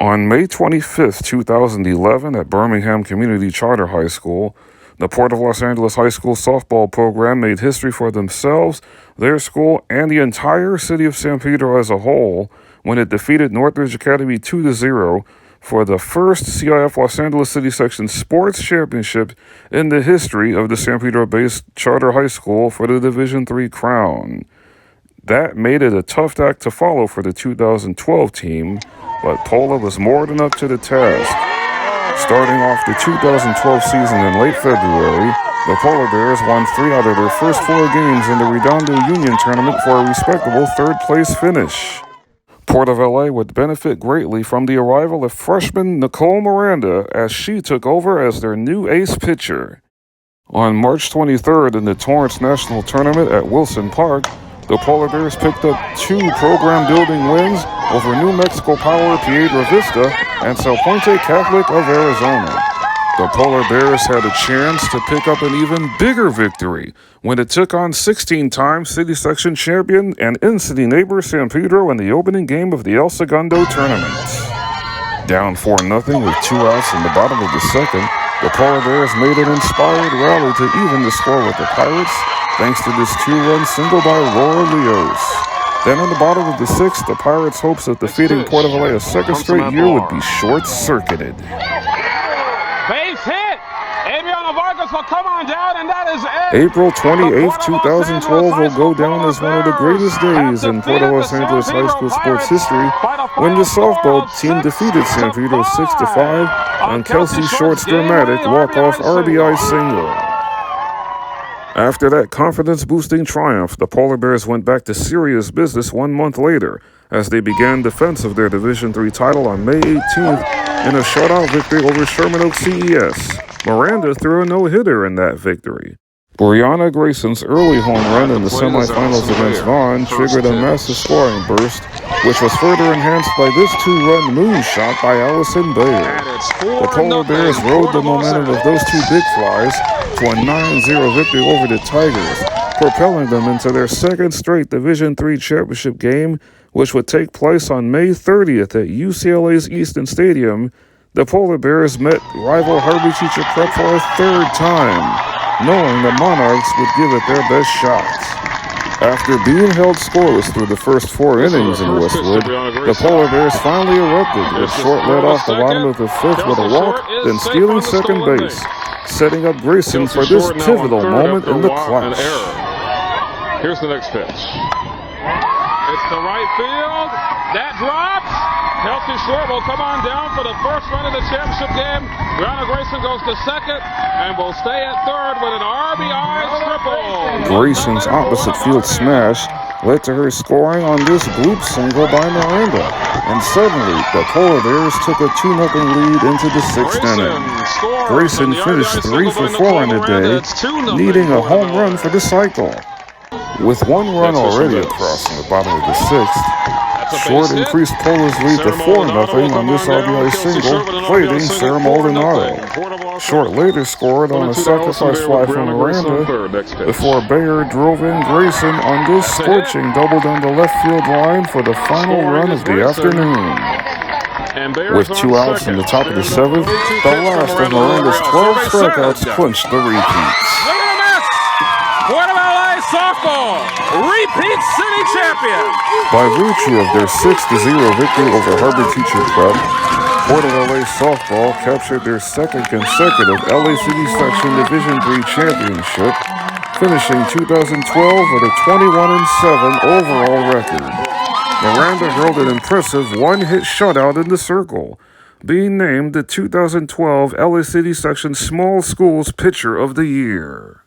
On May 25, 2011, at Birmingham Community Charter High School, the Port of Los Angeles High School softball program made history for themselves, their school, and the entire city of San Pedro as a whole when it defeated Northridge Academy 2-0 for the first CIF Los Angeles City Section Sports Championship in the history of the San Pedro-based charter high school for the Division III crown. That made it a tough act to follow for the 2012 team, but Pola was more than up to the task. Starting off the 2012 season in late February, the Polar Bears won 3 out of their first 4 games in the Redondo Union tournament for a respectable third-place finish. Port of LA would benefit greatly from the arrival of freshman Nicole Miranda as she took over as their new ace pitcher. On March 23rd in the Torrance National Tournament at Wilson Park, the Polar Bears picked up 2 program-building wins over New Mexico Power Piedra Vista and Sal Puente Catholic of Arizona. The Polar Bears had a chance to pick up an even bigger victory when it took on 16-time City Section champion and in-city neighbor San Pedro in the opening game of the El Segundo tournament. Down 4-0 with 2 outs in the bottom of the second, the Polar Bears made an inspired rally to even the score with the Pirates, thanks to this 2-run single by Roy Leos. Then in the bottom of the 6th, the Pirates' hopes of defeating Port of LA a second straight year would be short-circuited. Base hit! Adriano Vargas will come on down, and that is it. April 28, 2012 will go down as one of the greatest days in Port of Los Angeles high school sports history when the softball team defeated San Pedro 6-5 on Kelsey Short's dramatic walk-off RBI single. After that confidence-boosting triumph, the Polar Bears went back to serious business 1 month later as they began defense of their Division III title on May 18th in a shutout victory over Sherman Oaks CES. Miranda threw a no-hitter in that victory. Brianna Grayson's early home run in the semifinals against Vaughn triggered a massive scoring burst, which was further enhanced by this 2-run moonshot by Allison Bayer. The Polar Bears rode the momentum of those 2 big flies to a 9-0 victory over the Tigers, propelling them into their second straight Division III championship game, which would take place on May 30th at UCLA's Easton Stadium. The Polar Bears met rival Harvey Teacher Prep for a 3rd time, knowing the Monarchs would give it their best shot. After being held scoreless through the first 4 innings in Westwood, the Polar Bears finally erupted with Short led off the bottom of the 5th with a walk, then stealing second base, setting up Grayson for this pivotal moment in the clash. Here's the next pitch. It's to right field. That drops. Kelsey Short will come on down for the first run of the championship game. Brianna Grayson goes to second and will stay at third with an RBI triple. Grayson's opposite field smash led to her scoring on this bloop single by Miranda. And suddenly, the Polar Bears took a 2-0 lead into the 6th inning. Grayson finished 3 for 4 in the day, needing a home run for the cycle. With 1 run already across in the bottom of the 6th, Short increased Pola's lead to 4-0 on this RBI single, plating Sarah Maldonado. Short later scored on a sacrifice fly from Miranda before Bayer drove in Grayson on this scorching double down the left field line for the final run of the afternoon. With 2 outs in the top of the 7th, the last of Miranda's 12 strikeouts clinched the repeats. Port of LA softball, repeat city champion. By virtue of their 6-0 victory over Harvard Teacher Prep, Port of LA softball captured their 2nd consecutive LA City Section Division III championship, finishing 2012 with a 21-7 overall record. Miranda hurled an impressive 1-hit shutout in the circle, being named the 2012 LA City Section Small Schools Pitcher of the Year.